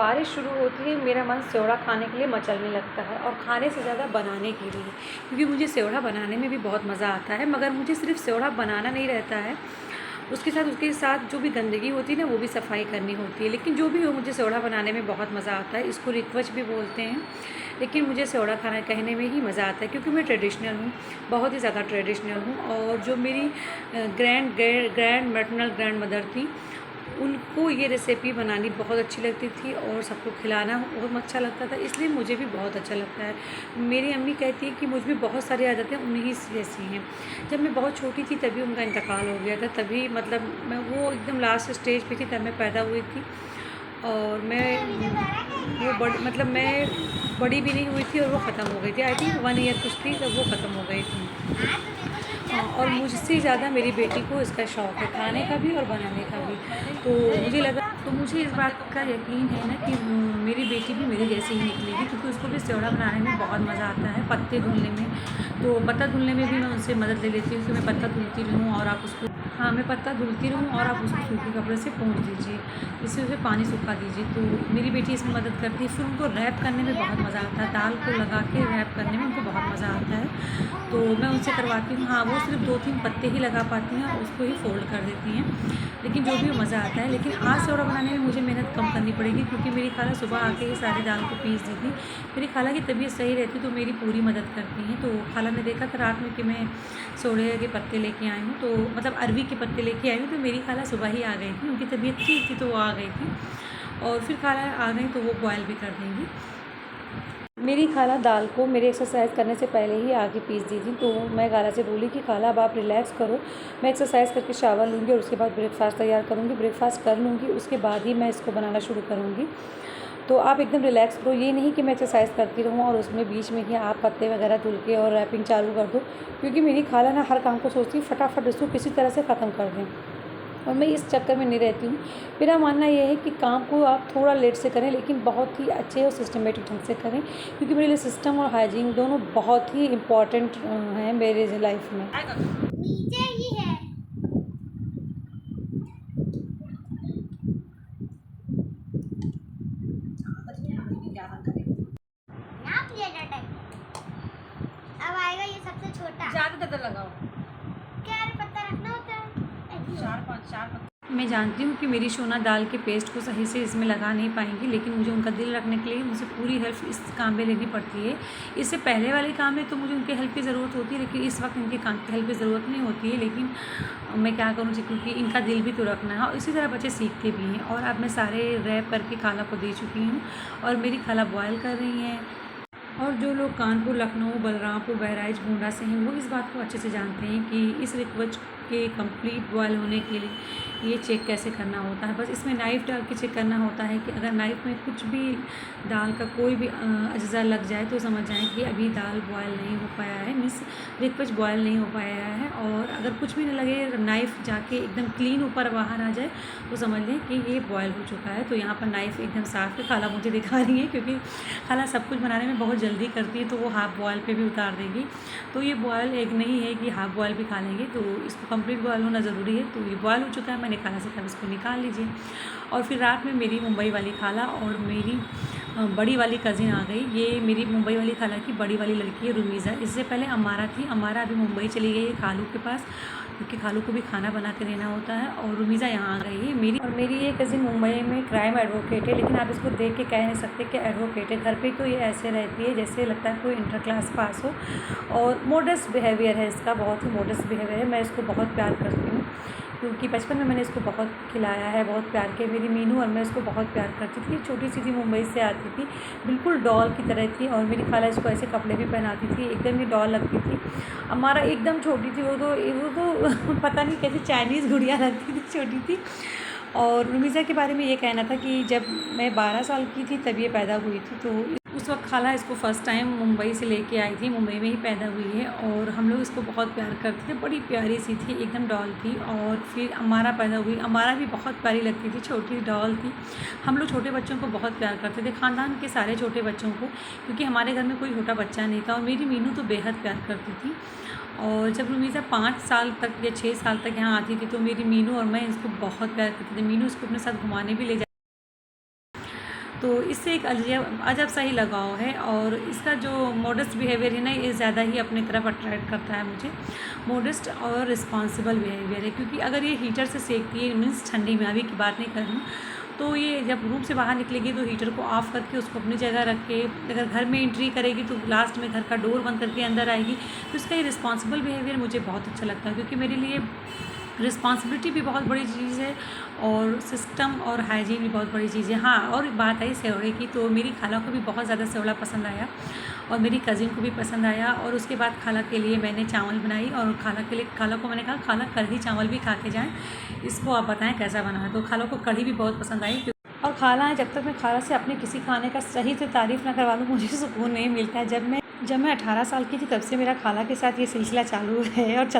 बारिश शुरू होती है मेरा मन सेवड़ा खाने के लिए मचलने लगता है, और खाने से ज़्यादा बनाने के लिए, क्योंकि मुझे सेवड़ा बनाने में भी बहुत मज़ा आता है। मगर मुझे सिर्फ सेवड़ा बनाना नहीं रहता है, उसके साथ जो भी गंदगी होती है ना, वो भी सफाई करनी होती है। लेकिन जो भी हो, मुझे सेवड़ा बनाने में बहुत मज़ा आता है। इसको रिक्वच भी बोलते हैं, लेकिन मुझे सेवड़ा खाना कहने में ही मज़ा आता है, क्योंकि मैं ट्रेडिशनल हूँ, बहुत ही ज़्यादा ट्रेडिशनल हूँ। और जो मेरी मैटरनल ग्रैंड मदर थी, उनको ये रेसिपी बनानी बहुत अच्छी लगती थी और सबको खिलाना बहुत अच्छा लगता था, इसलिए मुझे भी बहुत अच्छा लगता है। मेरी अम्मी कहती है कि मुझ में बहुत सारी आदतें उन्हीं जैसी हैं। जब मैं बहुत छोटी थी तभी उनका इंतकाल हो गया था, तभी मतलब मैं वो एकदम लास्ट स्टेज पे थी, तब मैं पैदा हुई थी। और मैं बड़ी भी नहीं हुई थी और वो ख़त्म हो गई थी। आई थिंक 1 ईयर कुछ थी तब वो ख़त्म हो गई थी। हाँ, और मुझसे ज़्यादा मेरी बेटी को इसका शौक़ है, खाने का भी और बनाने का भी। तो मुझे इस बात का यकीन है ना कि मेरी बेटी भी मेरी जैसी ही निकलेगी, क्योंकि उसको भी सेवड़ा बनाने में बहुत मज़ा आता है, पत्ते धुलने में। तो पत्ता धुलने में भी मैं उनसे मदद ले लेती हूँ कि मैं पत्ता धुलती रहूँ और आप उसको हाँ, मैं पत्ता धुलती रहूँ और आप उसको सूखे कपड़े से पोंछ दीजिए, जिससे उसे पानी सूखा दीजिए। तो मेरी बेटी इसमें मदद करती है। फिर उनको रैप करने में बहुत मज़ा आता है, दाल को लगा के रैप करने में उनको बहुत मज़ा आता है। तो मैं उनसे करवाती हूँ। हाँ, वो सिर्फ 2-3 पत्ते ही लगा पाती हैं और उसको ही फ़ोल्ड कर देती हैं, लेकिन जो भी मज़ा आता है। लेकिन आज सेवड़ा बनाने में मुझे मेहनत कम करनी पड़ेगी, क्योंकि मेरी खाला सुबह आके ये सारी दाल को पीस दी थी। मेरी खाला की तबीयत सही रहती तो मेरी पूरी मदद करती हैं। तो खाला ने देखा था रात में कि मैं सेवड़े के पत्ते लेके आई हूँ, तो मतलब अरवी के पत्ते लेके आई हूँ, तो मेरी खाला सुबह ही आ गई थी। उनकी तबीयत ठीक थी तो वो आ गई थी, और फिर खाला आ गई तो वो बॉयल भी कर देंगी। मेरी खाला दाल को मेरे एक्सरसाइज करने से पहले ही आके पीस दी थी। तो मैं खाला से बोली कि खाला अब आप रिलैक्स करो, मैं एक्सरसाइज करके शावर लूँगी और उसके बाद ब्रेकफास्ट तैयार करूँगी, ब्रेकफास्ट कर लूँगी, उसके बाद ही मैं इसको बनाना शुरू करूँगी। तो आप एकदम रिलैक्स करो, ये नहीं कि मैं एक्सरसाइज करती रहूँ और उसमें बीच में ही आप पत्ते वगैरह धुल के और रैपिंग चालू कर दो, क्योंकि मेरी खाला ना हर काम को सोचती है फटाफट इसको किसी तरह से ख़त्म कर दें, और मैं इस चक्कर में नहीं रहती हूँ। मेरा मानना ये है कि काम को आप थोड़ा लेट से करें, लेकिन बहुत ही अच्छे और सिस्टमेटिक ढंग से करें, क्योंकि मेरे लिए सिस्टम और हाइजीन दोनों बहुत ही इम्पॉर्टेंट हैं मेरे लाइफ में। नीचे ही है। अब आएगा ये सबसे छोटा। ज़्यादा लगाओ, क्या रे पत्ता रखना होता है? 4-5 मैं जानती हूँ कि मेरी शोना दाल के पेस्ट को सही से इसमें लगा नहीं पाएंगी, लेकिन मुझे उनका दिल रखने के लिए मुझे पूरी हेल्प इस काम में लेनी पड़ती है। इससे पहले वाले काम में तो मुझे उनकी हेल्प की ज़रूरत होती है, लेकिन इस वक्त इनके काम की हेल्प की ज़रूरत नहीं होती है। लेकिन मैं क्या करूँ जी, क्योंकि इनका दिल भी तो रखना है, और इसी तरह बच्चे सीखते भी हैं। और अब मैं सारे रैप करके खाला को दे चुकी हूँ, और मेरी खाला बॉयल कर रही हैं। और जो लोग कानपुर, लखनऊ, बलरामपुर, बहराइच, गोंडा से हैं, वो इस बात को अच्छे से जानते हैं कि इस रिक्वच के कंप्लीट बॉयल होने के लिए ये चेक कैसे करना होता है। बस इसमें नाइफ़ डाल के चेक करना होता है कि अगर नाइफ़ में कुछ भी दाल का कोई भी अज्जा लग जाए तो समझ जाएं कि अभी दाल बॉयल नहीं हो पाया है, मीन्स रिक्वच बॉयल नहीं हो पाया है। और अगर कुछ भी न लगे, नाइफ़ जाके एकदम क्लीन ऊपर बाहर आ जाए, तो समझ लें कि ये बॉयल हो चुका है। तो यहाँ पर नाइफ़ एकदम साफ़ है, खाला मुझे दिखा रही है, क्योंकि खाला सब कुछ बनाने में बहुत जल्दी करती है, तो वो हाफ़ बॉयल पे भी उतार देगी। तो ये बॉयल एग नहीं है कि हाफ़ बॉयल भी खा लेंगे, तो इसको कंप्लीट बॉयल होना ज़रूरी है। तो ये बॉयल हो चुका है, मैंने खाला से कहा इसको निकाल लीजिए। और फिर रात में मेरी मुंबई वाली खाला और मेरी बड़ी वाली कज़िन आ गई। ये मेरी मुंबई वाली खाला की बड़ी वाली लड़की है रुमीज़ा। इससे पहले अमारा थी, अमारा अभी मुंबई चली गई है खालू के पास, क्योंकि खालू को भी खाना बना के देना होता है। और रुमीज़ा यहाँ आ गई है मेरी ये कज़िन मुंबई में क्राइम एडवोकेट है, लेकिन आप इसको देख के कह नहीं सकते कि एडवोकेट है। घर पे तो ये ऐसे रहती है जैसे लगता है कोई इंटर क्लास पास हो, और मॉडेस्ट बिहेवियर है इसका, बहुत ही मॉडेस्ट बिहेवियर है। मैं इसको बहुत प्यार करती हूँ, क्योंकि बचपन में मैंने इसको बहुत खिलाया है, बहुत प्यार के मेरी मीनू, और मैं इसको बहुत प्यार करती थी। छोटी सी थी, मुंबई से आती थी, बिल्कुल डॉल की तरह थी, और मेरी खाला इसको ऐसे कपड़े भी पहनाती थी, एकदम ही डॉल लगती थी। हमारा एकदम छोटी थी, वो तो पता नहीं कैसे चाइनीज़ गुड़िया लगती थी, छोटी थी। और रुमीज़ा के बारे में ये कहना था कि जब मैं 12 साल की थी तब ये पैदा हुई थी। तो उस वक्त खाला इसको फ़र्स्ट टाइम मुंबई से लेके आई थी, मुंबई में ही पैदा हुई है, और हम लोग इसको बहुत प्यार करते थे। बड़ी प्यारी सी थी, एकदम डॉल थी। और फिर अमारा पैदा हुई, अमारा भी बहुत प्यारी लगती थी, छोटी डॉल थी। हम लोग छोटे बच्चों को बहुत प्यार करते थे, ख़ानदान के सारे छोटे बच्चों को, क्योंकि हमारे घर में कोई छोटा बच्चा नहीं था। और मेरी मीनू तो बेहद प्यार करती थी। और जब रुमीज़ा 5 साल तक या 6 साल तक यहाँ आती थी, तो मेरी मीनू और मैं इसको बहुत प्यार करते थे। मीनू इसको अपने साथ घुमाने भी ले तो इससे एक अजब सा ही लगाव है। और इसका जो मॉडेस्ट बिहेवियर है ना, ये ज़्यादा ही अपनी तरफ अट्रैक्ट करता है मुझे। मॉडेस्ट और रिस्पॉन्सिबल बिहेवियर है, क्योंकि अगर ये हीटर से सेकती है, मीन्स ठंडी में, अभी की बात नहीं कर रही हूँ, तो ये जब रूम से बाहर निकलेगी तो हीटर को ऑफ़ करके उसको अपनी जगह रख के, अगर घर में एंट्री करेगी तो लास्ट में घर का डोर बंद करके अंदर आएगी। तो इसका ये रिस्पॉन्सिबल बिहेवियर मुझे बहुत अच्छा लगता है, क्योंकि मेरे लिए रिस्पॉन्सिबिलिटी भी बहुत बड़ी चीज़ है और सिस्टम और हाइजीन भी बहुत बड़ी चीज़ है। हाँ, और बात आई सेवड़े की, तो मेरी खाला को भी बहुत ज़्यादा सेवड़ा पसंद आया और मेरी कज़िन को भी पसंद आया। और उसके बाद खाला के लिए मैंने चावल बनाई और खाला को मैंने कहा, खाला कढ़ी चावल भी खा के जाएँ, इसको आप बताएं कैसा बना है। तो खाला को कढ़ी भी बहुत पसंद आई। और खाला है, जब तक मैं खाला से अपने किसी खाने का सही से तारीफ़ ना करवा लूँ, मुझे सुकून नहीं मिलता है। जब मैं 18 साल की थी, तब से मेरा खाला के साथ ये सिलसिला चालू है और